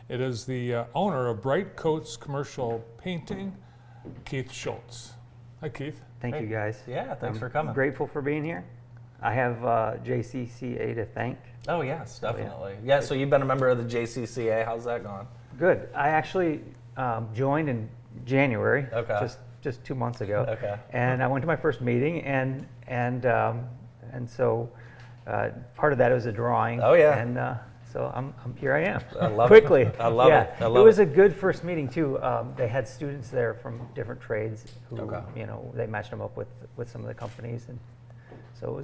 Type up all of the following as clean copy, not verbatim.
It is the owner of BrightCoats Commercial Painting, Keith Schultz. Hi, Keith. Thank you, guys. Yeah, thanks for coming. Grateful for being here. I have JCCA to thank. Oh, yes, definitely. Yeah, so you've been a member of the JCCA. How's that going? Good. I actually joined in January, just 2 months ago. Okay. And I went to my first meeting, and so part of that was a drawing. Oh, yeah. And so I'm here. I am. I love quickly. it. I love it. I love it was a good first meeting too. They had students there from different trades who, they matched them up with some of the companies, and so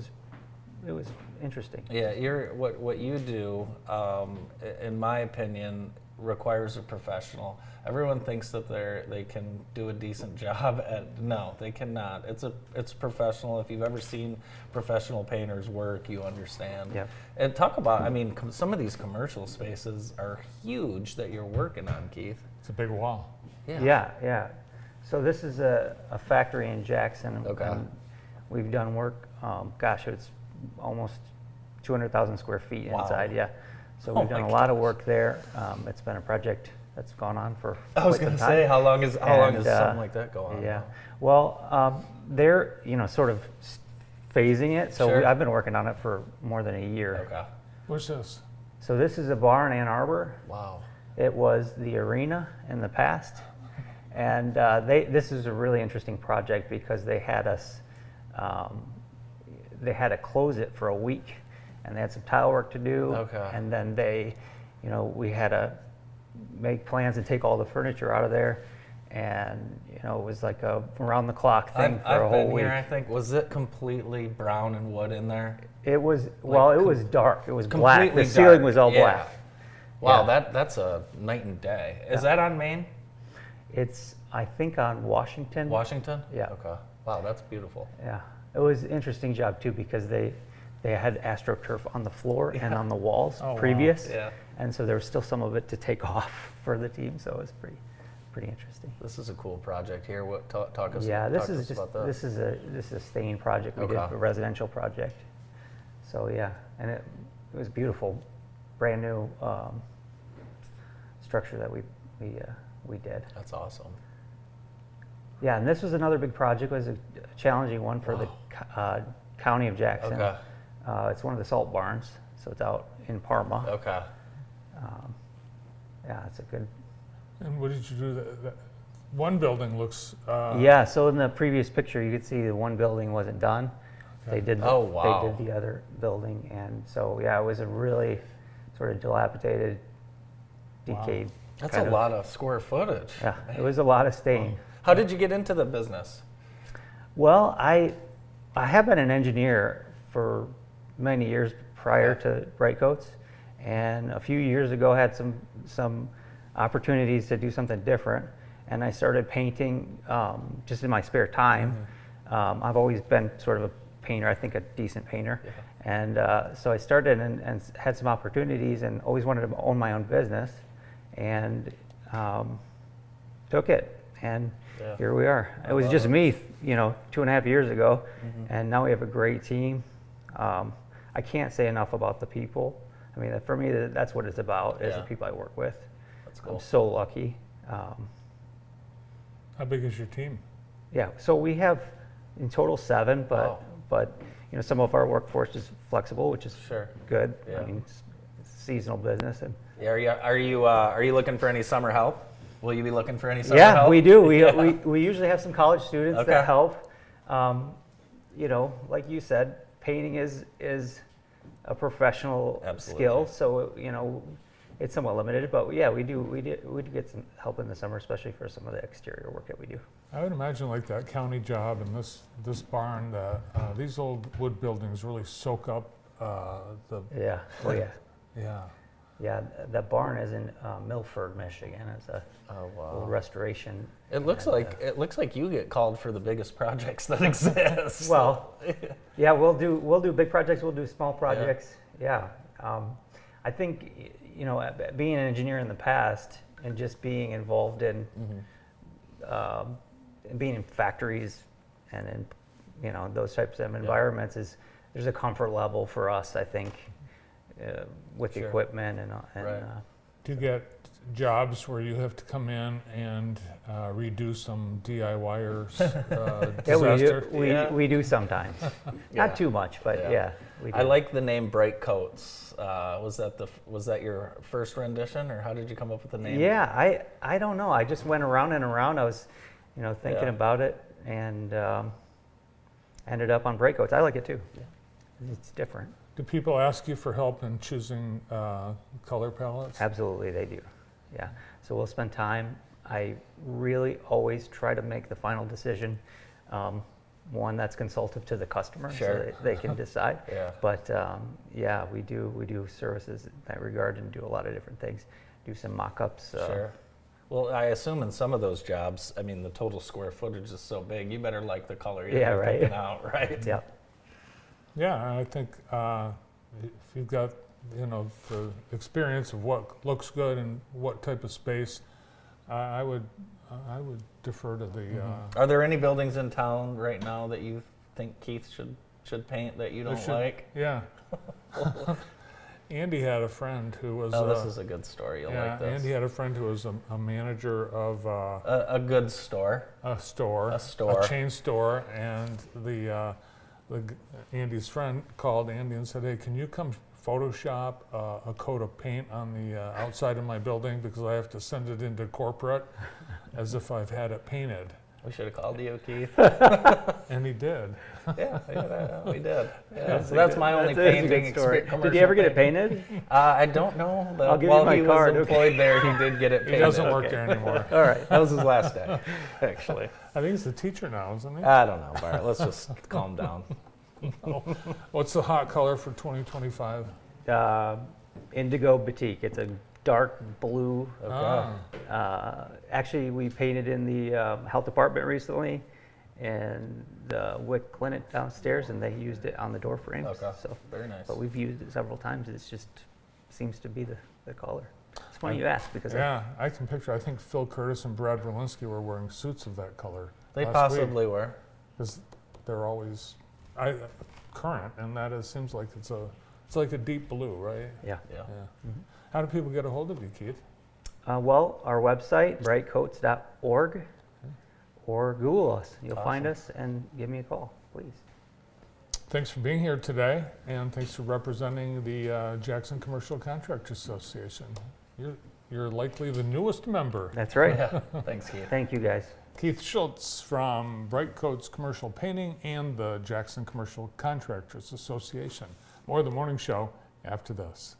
it was interesting. Yeah, what you do, in my opinion, requires a professional. Everyone thinks that they can do a decent job at. No, they cannot. It's professional. If you've ever seen professional painters work, you understand. Yep. And talk about, I mean, some of these commercial spaces are huge that you're working on, Keith. It's a big wall. Yeah. So this is a factory in Jackson. Okay. And we've done work. It's almost 200,000 square feet inside. Yeah. So we've done a lot of work there. It's been a project that's gone on for. I was going to say, how long is something like that go on? Yeah. Well, they're sort of phasing it. So Sure. I've been working on it for more than a year. Okay. What's this? So this is a bar in Ann Arbor. Wow. It was the arena in the past, and this is a really interesting project because they had us. They had to close it for a week, and they had some tile work to do. Okay. And then we had to make plans and take all the furniture out of there, and it was like a around the clock thing for a whole week. Here, I think, was it completely brown and wood in there? It was it was dark. It was black. Completely The ceiling dark. was all Yeah. black. Wow, Yeah. that's a night and day. Is that on Main? It's I think on Washington. Washington? Yeah. Okay. Wow, that's beautiful. Yeah, it was an interesting job too because they had AstroTurf on the floor and on the walls previous, Yeah. and so there was still some of it to take off for the team. So it was pretty interesting. This is a cool project here. What talk us? Yeah, talk us about this is a stain project. We did a residential project. So yeah, and it was beautiful, brand new structure that we did. That's awesome. Yeah, and this was another big project. It was a challenging one for the county of Jackson. Okay. It's one of the salt barns, so it's out in Parma. Okay. Yeah, it's a good. And what did you do? That one building looks. Yeah, so in the previous picture, you could see the one building wasn't done. Okay. They did. Oh, wow. They did the other building, and so yeah, it was a really sort of dilapidated, decayed. That's a lot of square footage. Yeah, it was a lot of stain. How did you get into the business? Well, I have been an engineer for many years prior to BrightCoats, and a few years ago had some opportunities to do something different, and I started painting just in my spare time. I've always been sort of a painter, I think a decent painter, and so I started and had some opportunities and always wanted to own my own business, and took it, and here we are. It was just me, 2.5 years ago, and now we have a great team. I can't say enough about the people. I mean, for me, that's what it's about, is the people I work with. That's cool. I'm so lucky. How big is your team? Yeah, so we have in total 7, but some of our workforce is flexible, which is good. Yeah. I mean, it's a seasonal business. And Are you looking for any summer help? Will you be looking for any summer help? Yeah, we do. We usually have some college students that help. Like you said, painting is a professional skill, so it's somewhat limited. But yeah, we do get some help in the summer, especially for some of the exterior work that we do. I would imagine like that county job and this barn, these old wood buildings really soak up the. Yeah. Oh yeah. Yeah. Yeah, that barn is in Milford, Michigan. It's a little restoration. It looks like you get called for the biggest projects that exist. Well, yeah, we'll do big projects. We'll do small projects. Yeah, I think being an engineer in the past and just being involved in being in factories and in those types of environments there's a comfort level for us, I think. With the equipment and do you get jobs where you have to come in and redo some DIYers Yeah, disaster? we do sometimes. Yeah. Not too much, but Yeah. yeah, we do. I like the name BrightCoats. Was that your first rendition, or how did you come up with the name? Yeah, I don't know. I just went around and around. I was, thinking Yeah. about it and ended up on BrightCoats. I like it too. It's different. Do people ask you for help in choosing color palettes? Absolutely, they do. Yeah. So we'll spend time. I really always try to make the final decision, one that's consultative to the customer, Sure. so that they can decide. Yeah. But yeah, we do services in that regard and do a lot of different things. Do some mock-ups. Sure. Well, I assume in some of those jobs, I mean, the total square footage is so big, you better like the color you're Yeah, right. picking out, right? Yeah. Yeah, I think if you've got the experience of what looks good and what type of space, I would defer to the. Are there any buildings in town right now that you think Keith should paint that you don't like? Yeah. Andy had a friend who was. Oh, this is a good story. You'll like this. Andy had a friend who was a manager of A good store. a store, A chain store, and Andy's friend called Andy and said, "Hey, can you come Photoshop a coat of paint on the outside of my building because I have to send it into corporate as if I've had it painted." We should have called you, Keith. And he did. Yeah, we did. Yeah, so that's my only That's a painting good story. experience. Did you ever get it painted? I don't know. I'll give you While my he card, was employed there, he did get it painted. He doesn't work there anymore. All right. That was his last day, actually. I think he's a teacher now, isn't he? I don't know, Bart. Let's just calm down. What's the hot color for 2025? Indigo Batik. It's a dark blue. Ah, Actually, we painted in the health department recently, and the WIC clinic downstairs, and they used it on the door frames. Okay. So, Very nice. but we've used it several times. It just seems to be the color. It's funny you asked because yeah, I can picture. I think Phil Curtis and Brad Berlinski were wearing suits of that color. They last week, possibly were. because they're always current, and seems like it's like a deep blue, right? yeah. Yeah. Yeah. How do people get a hold of you, Keith? Well, our website, brightcoats.org, or Google us. You'll find us and give me a call, please. Thanks for being here today, and thanks for representing the Jackson Commercial Contractors Association. You're likely the newest member. That's right. Yeah. Thanks, Keith. Thank you, guys. Keith Schultz from BrightCoats Commercial Painting and the Jackson Commercial Contractors Association. More of the morning show after this.